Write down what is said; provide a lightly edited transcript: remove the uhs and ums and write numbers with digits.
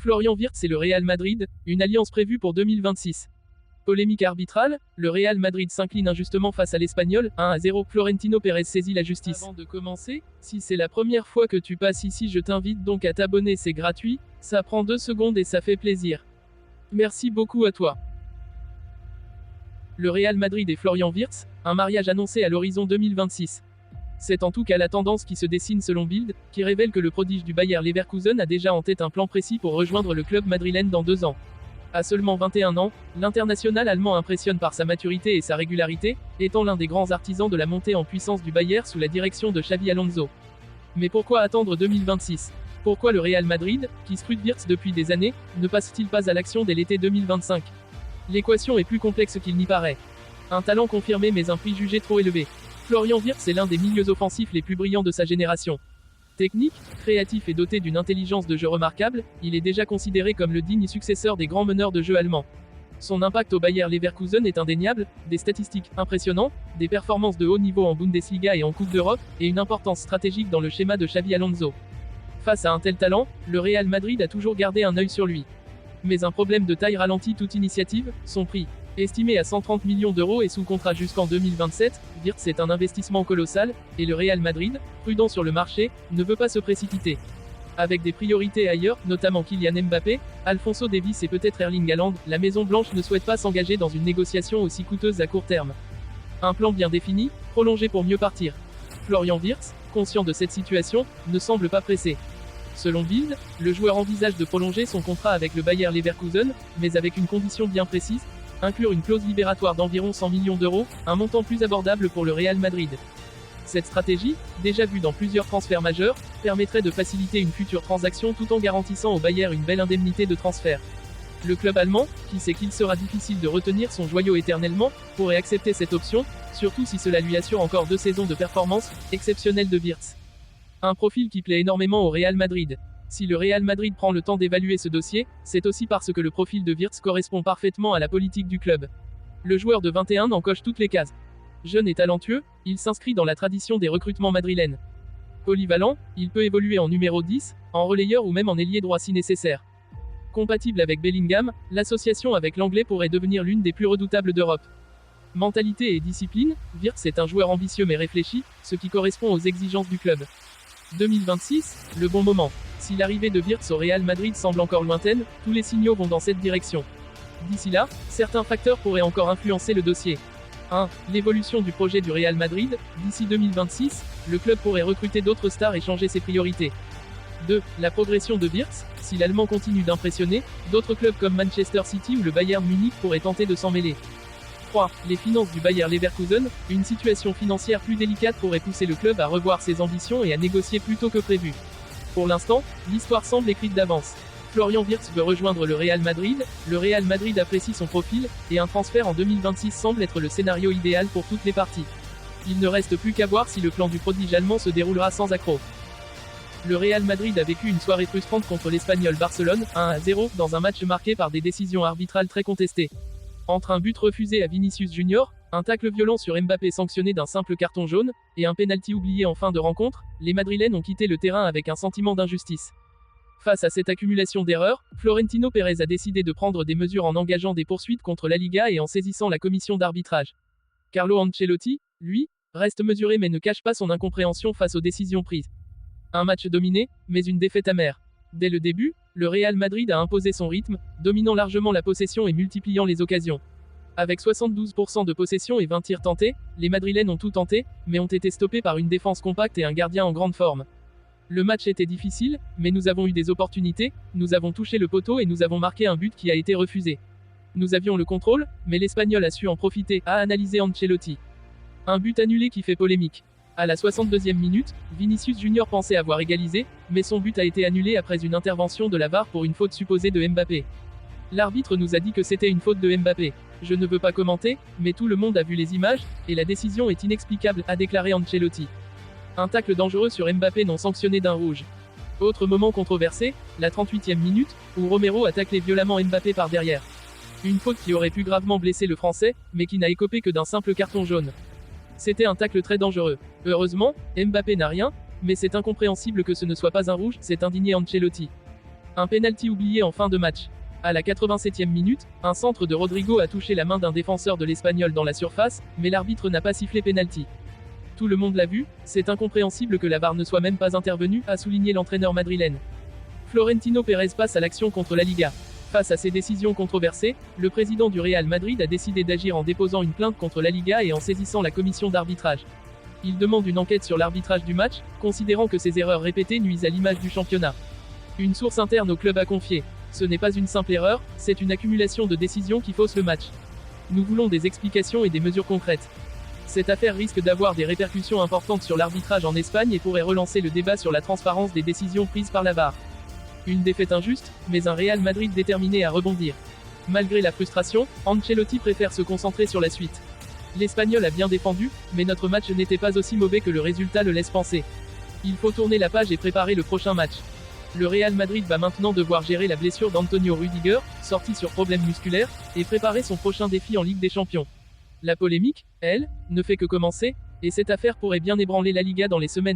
Florian Wirtz et le Real Madrid, une alliance prévue pour 2026. Polémique arbitrale, le Real Madrid s'incline injustement face à l'Espagnol, 1-0. Florentino Pérez saisit la justice. Avant de commencer, si c'est la première fois que tu passes ici, je t'invite donc à t'abonner, c'est gratuit, ça prend 2 secondes et ça fait plaisir. Merci beaucoup à toi. Le Real Madrid et Florian Wirtz, un mariage annoncé à l'horizon 2026. C'est en tout cas la tendance qui se dessine selon Bild, qui révèle que le prodige du Bayer Leverkusen a déjà en tête un plan précis pour rejoindre le club madrilène dans 2 ans. À seulement 21 ans, l'international allemand impressionne par sa maturité et sa régularité, étant l'un des grands artisans de la montée en puissance du Bayer sous la direction de Xabi Alonso. Mais pourquoi attendre 2026 ? Pourquoi le Real Madrid, qui scrute Wirtz depuis des années, ne passe-t-il pas à l'action dès l'été 2025 ? L'équation est plus complexe qu'il n'y paraît. Un talent confirmé mais un prix jugé trop élevé. Florian Wirtz est l'un des milieux offensifs les plus brillants de sa génération. Technique, créatif et doté d'une intelligence de jeu remarquable, il est déjà considéré comme le digne successeur des grands meneurs de jeu allemands. Son impact au Bayer Leverkusen est indéniable, des statistiques impressionnantes, des performances de haut niveau en Bundesliga et en Coupe d'Europe, et une importance stratégique dans le schéma de Xabi Alonso. Face à un tel talent, le Real Madrid a toujours gardé un œil sur lui. Mais un problème de taille ralentit toute initiative, son prix. Estimé à 130 millions d'euros et sous contrat jusqu'en 2027, Wirtz est un investissement colossal, et le Real Madrid, prudent sur le marché, ne veut pas se précipiter. Avec des priorités ailleurs, notamment Kylian Mbappé, Alphonso Davies et peut-être Erling Haaland, la Maison Blanche ne souhaite pas s'engager dans une négociation aussi coûteuse à court terme. Un plan bien défini, prolongé pour mieux partir. Florian Wirtz, conscient de cette situation, ne semble pas pressé. Selon Bild, le joueur envisage de prolonger son contrat avec le Bayer Leverkusen, mais avec une condition bien précise, inclure une clause libératoire d'environ 100 millions d'euros, un montant plus abordable pour le Real Madrid. Cette stratégie, déjà vue dans plusieurs transferts majeurs, permettrait de faciliter une future transaction tout en garantissant au Bayer une belle indemnité de transfert. Le club allemand, qui sait qu'il sera difficile de retenir son joyau éternellement, pourrait accepter cette option, surtout si cela lui assure encore 2 saisons de performance exceptionnelles de Wirtz. Un profil qui plaît énormément au Real Madrid. Si le Real Madrid prend le temps d'évaluer ce dossier, c'est aussi parce que le profil de Wirtz correspond parfaitement à la politique du club. Le joueur de 21 ans coche toutes les cases. Jeune et talentueux, il s'inscrit dans la tradition des recrutements madrilènes. Polyvalent, il peut évoluer en numéro 10, en relayeur ou même en ailier droit si nécessaire. Compatible avec Bellingham, l'association avec l'anglais pourrait devenir l'une des plus redoutables d'Europe. Mentalité et discipline, Wirtz est un joueur ambitieux mais réfléchi, ce qui correspond aux exigences du club. 2026, le bon moment. Si l'arrivée de Wirtz au Real Madrid semble encore lointaine, tous les signaux vont dans cette direction. D'ici là, certains facteurs pourraient encore influencer le dossier. 1. L'évolution du projet du Real Madrid. D'ici 2026, le club pourrait recruter d'autres stars et changer ses priorités. 2. La progression de Wirtz. Si l'Allemand continue d'impressionner, d'autres clubs comme Manchester City ou le Bayern Munich pourraient tenter de s'en mêler. 3. Les finances du Bayer Leverkusen. Une situation financière plus délicate pourrait pousser le club à revoir ses ambitions et à négocier plus tôt que prévu. Pour l'instant, l'histoire semble écrite d'avance. Florian Wirtz veut rejoindre le Real Madrid apprécie son profil, et un transfert en 2026 semble être le scénario idéal pour toutes les parties. Il ne reste plus qu'à voir si le plan du prodige allemand se déroulera sans accroc. Le Real Madrid a vécu une soirée frustrante contre l'Espagnol Barcelone, 1-0, dans un match marqué par des décisions arbitrales très contestées. Entre un but refusé à Vinicius Junior, un tacle violent sur Mbappé sanctionné d'un simple carton jaune, et un pénalty oublié en fin de rencontre, les Madrilènes ont quitté le terrain avec un sentiment d'injustice. Face à cette accumulation d'erreurs, Florentino Pérez a décidé de prendre des mesures en engageant des poursuites contre la Liga et en saisissant la commission d'arbitrage. Carlo Ancelotti, lui, reste mesuré mais ne cache pas son incompréhension face aux décisions prises. Un match dominé, mais une défaite amère. Dès le début, le Real Madrid a imposé son rythme, dominant largement la possession et multipliant les occasions. Avec 72% de possession et 20 tirs tentés, les Madrilènes ont tout tenté, mais ont été stoppés par une défense compacte et un gardien en grande forme. Le match était difficile, mais nous avons eu des opportunités, nous avons touché le poteau et nous avons marqué un but qui a été refusé. Nous avions le contrôle, mais l'Espagnol a su en profiter, a analysé Ancelotti. Un but annulé qui fait polémique. À la 62e minute, Vinicius Junior pensait avoir égalisé, mais son but a été annulé après une intervention de la VAR pour une faute supposée de Mbappé. L'arbitre nous a dit que c'était une faute de Mbappé. Je ne veux pas commenter, mais tout le monde a vu les images, et la décision est inexplicable, a déclaré Ancelotti. Un tacle dangereux sur Mbappé non sanctionné d'un rouge. Autre moment controversé, la 38e minute, où Romero a taclé violemment Mbappé par derrière. Une faute qui aurait pu gravement blesser le Français, mais qui n'a écopé que d'un simple carton jaune. C'était un tacle très dangereux. Heureusement, Mbappé n'a rien, mais c'est incompréhensible que ce ne soit pas un rouge, s'est indigné Ancelotti. Un pénalty oublié en fin de match. À la 87e minute, un centre de Rodrigo a touché la main d'un défenseur de l'Espagnol dans la surface, mais l'arbitre n'a pas sifflé pénalty. Tout le monde l'a vu, c'est incompréhensible que la VAR ne soit même pas intervenue, a souligné l'entraîneur madrilène. Florentino Pérez passe à l'action contre la Liga. Face à ces décisions controversées, le président du Real Madrid a décidé d'agir en déposant une plainte contre la Liga et en saisissant la commission d'arbitrage. Il demande une enquête sur l'arbitrage du match, considérant que ces erreurs répétées nuisent à l'image du championnat. Une source interne au club a confié: ce n'est pas une simple erreur, c'est une accumulation de décisions qui faussent le match. Nous voulons des explications et des mesures concrètes. Cette affaire risque d'avoir des répercussions importantes sur l'arbitrage en Espagne et pourrait relancer le débat sur la transparence des décisions prises par la VAR. Une défaite injuste, mais un Real Madrid déterminé à rebondir. Malgré la frustration, Ancelotti préfère se concentrer sur la suite. L'Espagnol a bien défendu, mais notre match n'était pas aussi mauvais que le résultat le laisse penser. Il faut tourner la page et préparer le prochain match. Le Real Madrid va maintenant devoir gérer la blessure d'Antonio Rüdiger, sorti sur problème musculaire, et préparer son prochain défi en Ligue des Champions. La polémique, elle, ne fait que commencer, et cette affaire pourrait bien ébranler la Liga dans les semaines